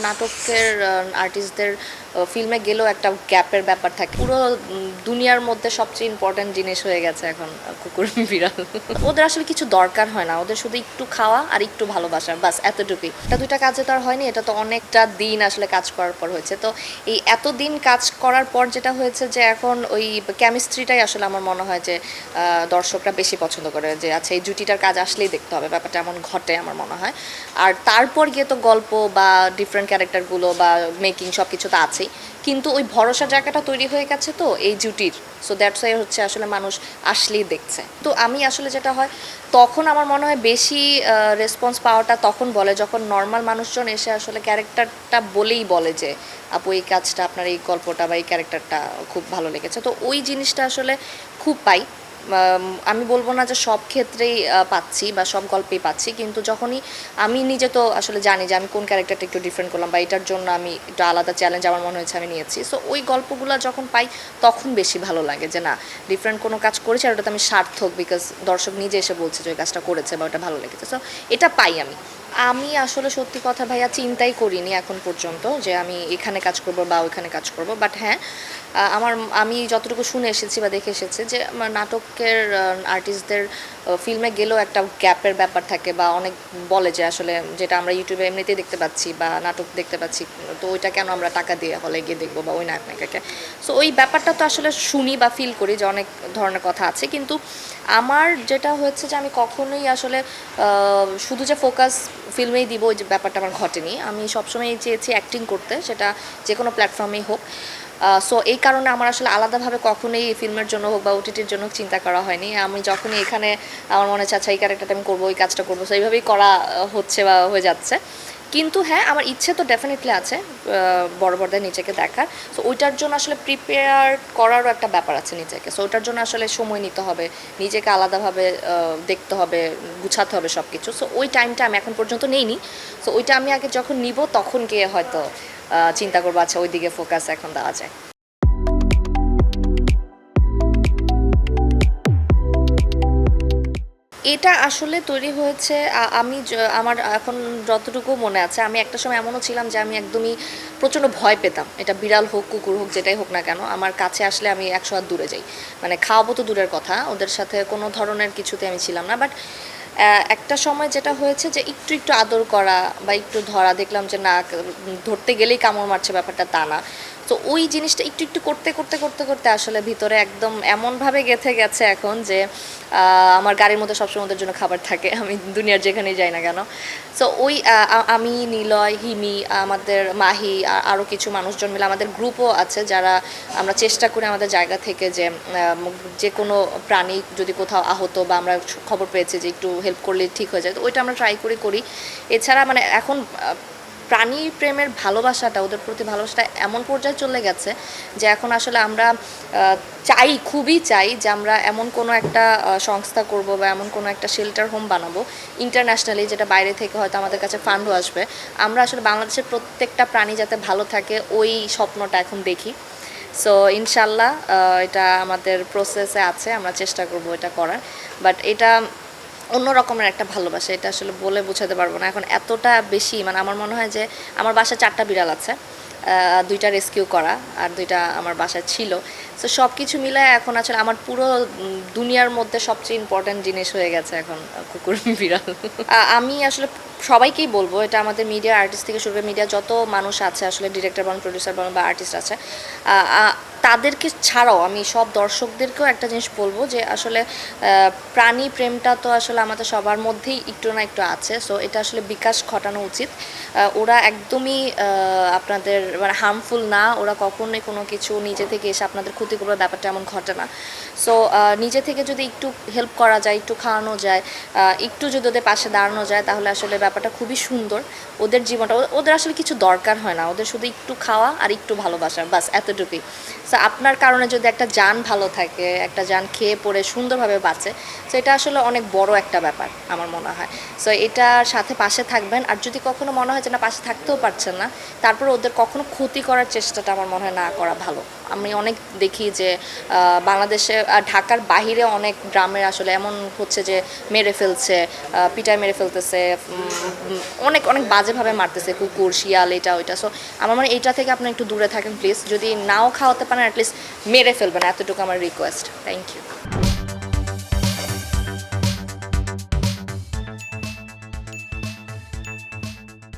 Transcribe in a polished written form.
নাটকের আর্টিস্টদের ফিল্মে গেলেও একটা গ্যাপের ব্যাপার থাকে। পুরো দুনিয়ার মধ্যে সবচেয়ে ইম্পর্ট্যান্ট জিনিস হয়ে গেছে এখন কুকুর বিড়াল। ওদের আসলে কিছু দরকার হয় না, ওদের শুধু একটু খাওয়া আর একটু ভালোবাসা, বাস এতটুকুই। এটা দুইটা কাজে তো আর হয়নি, এটা তো অনেকটা দিন আসলে কাজ করার পর হয়েছে। তো এই এতদিন কাজ করার পর যেটা হয়েছে যে এখন ওই কেমিস্ট্রিটাই আসলে আমার মনে হয় যে দর্শকরা বেশি পছন্দ করে, যে আচ্ছা এই জুটিটার কাজ আসলেই দেখতে হবে, ব্যাপারটা এমন ঘটে আমার মনে হয়। আর তারপর গিয়ে তো গল্প বা ডিফারেন্ট ক্যারেক্টারগুলো বা মেকিং সব কিছু তো আছেই, কিন্তু ওই ভরসার জায়গাটা তৈরি হয়ে গেছে তো এই জুটির। সো দ্যাটস ওয়াই হচ্ছে আসলে মানুষ আসলেই দেখছে। তো আমি আসলে যেটা হয় তখন আমার মনে হয় বেশি রেসপন্স পাওয়াটা তখন বলে যখন নর্মাল মানুষজন এসে আসলে ক্যারেক্টারটা বলেই বলে যে আপু এই কাজটা, আপনার এই গল্পটা বা এই ক্যারেক্টারটা খুব ভালো লেগেছে। তো ওই জিনিসটা আসলে খুব পাই। আমি বলবো না যে সব ক্ষেত্রেই পাচ্ছি বা সব গল্পেই পাচ্ছি, কিন্তু যখনই আমি নিজে তো আসলে জানি যে আমি কোন ক্যারেক্টারটা একটু ডিফারেন্ট করলাম বা এটার জন্য আমি একটু আলাদা চ্যালেঞ্জ আমার মনে হয়েছে আমি নিয়েছি। সো ওই গল্পগুলো যখন পাই তখন বেশি ভালো লাগে যে না, ডিফারেন্ট কোনো কাজ করেছি আর ওটাতে আমি সার্থক, বিকজ দর্শক নিজে এসে বলছে যে ওই কাজটা করেছে বা ওটা ভালো লেগেছে। সো এটা পাই আমি। আমি আসলে সত্যি কথা ভাইয়া চিন্তাই করিনি এখন পর্যন্ত যে আমি এখানে কাজ করব বা ওইখানে কাজ করব। বাট হ্যাঁ, আমার আমি যতটুকু শুনে এসেছি বা দেখে এসেছি যে নাটকের আর্টিস্টদের ফিল্মে গেলেও একটা গ্যাপের ব্যাপার থাকে বা অনেক বলে যে আসলে যেটা আমরা ইউটিউবে এমনিতেই দেখতে পাচ্ছি বা নাটক দেখতে পাচ্ছি, তো ওইটা কেন আমরা টাকা দিয়ে হলে গিয়ে দেখবো বা ওই নায়ক নায়িকাকে। সো ওই ব্যাপারটা তো আসলে শুনি বা ফিল করি যে অনেক ধরনের কথা আছে, কিন্তু আমার যেটা হয়েছে যে আমি কখনোই আসলে শুধু যে ফোকাস ফিল্মেই দিব ওই যে ব্যাপারটা আমার ঘটেনি। আমি সবসময় চেয়েছি অ্যাক্টিং করতে, সেটা যে কোনো প্ল্যাটফর্মেই হোক। সো এই কারণে আমার আসলে আলাদাভাবে কখনোই ফিল্মের জন্য হোক বা ওটিটির জন্য চিন্তা করা হয়নি। আমি যখনই এখানে আমার মনে হচ্ছে আচ্ছা এই ক্যারেক্টারটা আমি করবো, ওই কাজটা করবো, সো এইভাবেই করা হচ্ছে বা হয়ে যাচ্ছে। কিন্তু হ্যাঁ, আমার ইচ্ছে তো ডেফিনেটলি আছে বড় পর্দায় নিজেকে দেখার। সো ওইটার জন্য আসলে প্রিপেয়ার করারও একটা ব্যাপার আছে নিজেকে। সো ওইটার জন্য আসলে সময় নিতে হবে, নিজেকে আলাদাভাবে দেখতে হবে, গুছাতে হবে সব কিছু। সো ওই টাইমটা আমি এখন পর্যন্ত নেইনি। সো ওইটা আমি আগে যখন নিব তখন গিয়ে হয়তো চিন্তা করবো আচ্ছা ওই দিকে ফোকাস এখন দেওয়া যায়। এটা আসলে তৈরি হয়েছে আমি আমার এখন যতটুকু মনে আছে, আমি একটা সময় এমনও ছিলাম যে আমি একদমই প্রচণ্ড ভয় পেতাম। এটা বিড়াল হোক, কুকুর হোক, যেটাই হোক না কেন, আমার কাছে আসলে আমি 100 হাত দূরে যাই। মানে খাওয়াবো তো দূরের কথা, ওদের সাথে কোনো ধরনের কিছুতে আমি ছিলাম না। বাট একটা সময় যেটা হয়েছে যে একটু একটু আদর করা বা একটু ধরা, দেখলাম যে না ধরতে গেলেই কামড় মারছে, ব্যাপারটা তা না। তো ওই জিনিসটা একটু একটু করতে করতে করতে করতে আসলে ভিতরে একদম এমনভাবে গেঁথে গেছে এখন যে আমার গাড়ির মধ্যে সবসময় ওদের জন্য খাবার থাকে, আমি দুনিয়ার যেখানেই যাই না কেন। সো ওই আমি, নিলয়, হিমি, আমাদের মাহি, আরও কিছু মানুষজন মিলে আমাদের গ্রুপও আছে যারা আমরা চেষ্টা করি আমাদের জায়গা থেকে যে যে কোনো প্রাণী যদি কোথাও আহত বা আমরা খবর পেয়েছি যে একটু হেল্প করলে ঠিক হয়ে যায়, তো ওইটা আমরা ট্রাই করি। এছাড়া মানে এখন প্রাণী প্রেমের ভালোবাসাটা, ওদের প্রতি ভালোবাসাটা এমন পর্যায়ে চলে গেছে যে এখন আসলে আমরা চাই, খুবই চাই যে আমরা এমন কোনো একটা সংস্থা করব বা এমন কোনো একটা শেল্টার হোম বানাবো ইন্টারন্যাশনালি, যেটা বাইরে থেকে হয়তো আমাদের কাছে ফান্ডও আসবে। আমরা আসলে বাংলাদেশের প্রত্যেকটা প্রাণী যাতে ভালো থাকে ওই স্বপ্নটা এখন দেখি। সো ইনশাল্লাহ এটা আমাদের প্রসেসে আছে, আমরা চেষ্টা করব এটা করার। বাট এটা অন্য রকমের একটা ভালোবাসা, এটা আসলে বলে বোঝাতে পারবো না। এখন এতটা বেশি, মানে আমার মনে হয় যে আমার বাসায় 4টা বিড়াল আছে, 2টা রেস্কিউ করা আর 2টা আমার বাসায় ছিল। সো সব কিছু মিলে এখন আসলে আমার পুরো দুনিয়ার মধ্যে সবচেয়ে ইম্পর্ট্যান্ট জিনিস হয়ে গেছে এখন কুকুর বিড়াল। আমি আসলে সবাইকেই বলবো, এটা আমাদের মিডিয়া আর্টিস্ট থেকে শুরু করে মিডিয়া যত মানুষ আছে আসলে, ডিরেক্টর বলেন, প্রডিউসার বলেন বা আর্টিস্ট আছে, তাদেরকে ছাড়াও আমি সব দর্শকদেরকেও একটা জিনিস বলবো যে আসলে প্রাণী প্রেমটা তো আসলে আমাদের সবার মধ্যেই একটু না একটু আছে। সো এটা আসলে বিকাশ ঘটানো উচিত। ওরা একদমই আপনাদের মানে হার্মফুল না, ওরা কখনোই কোনো কিছু নিজে থেকে এসে আপনাদের ক্ষতি করবার ব্যাপারটা এমন ঘটে না। সো নিজে থেকে যদি একটু হেল্প করা যায়, একটু খাওয়ানো যায়, একটু যদি ওদের পাশে দাঁড়ানো যায়, তাহলে আসলে ব্যাপারটা খুবই সুন্দর। ওদের জীবনটা, ওদের আসলে কিছু দরকার হয় না, ওদের শুধু একটু খাওয়া আর একটু ভালোবাসা, বাস এতটুকুই। সো আপনার কারণে যদি একটা জান ভালো থাকে, একটা জান খেয়ে পড়ে সুন্দরভাবে বাঁচে, সো এটা আসলে অনেক বড় একটা ব্যাপার আমার মনে হয়। সো এটার সাথে পাশে থাকবেন। আর যদি কখনো মনে হয় হয় যে না পাশে থাকতেও পারছেন না, তারপর ওদের কখনো ক্ষতি করার চেষ্টাটা আমার মনে হয় না করা ভালো। আমি অনেক দেখি যে বাংলাদেশে ঢাকার বাহিরে অনেক গ্রামের আসলে এমন হচ্ছে যে মেরে ফেলছে, পিটায় মেরে ফেলতেছে, অনেক অনেক বাজেভাবে মারতেছে, কুকুর শিয়াল এটা ওইটা। সো আমার মনে হয় এইটা থেকে আপনি একটু দূরে থাকেন প্লিজ। যদি নাও খাওয়াতে পারেন অ্যাটলিস্ট মেরে ফেলবেন, এতটুকু আমার রিকোয়েস্ট। Thank you.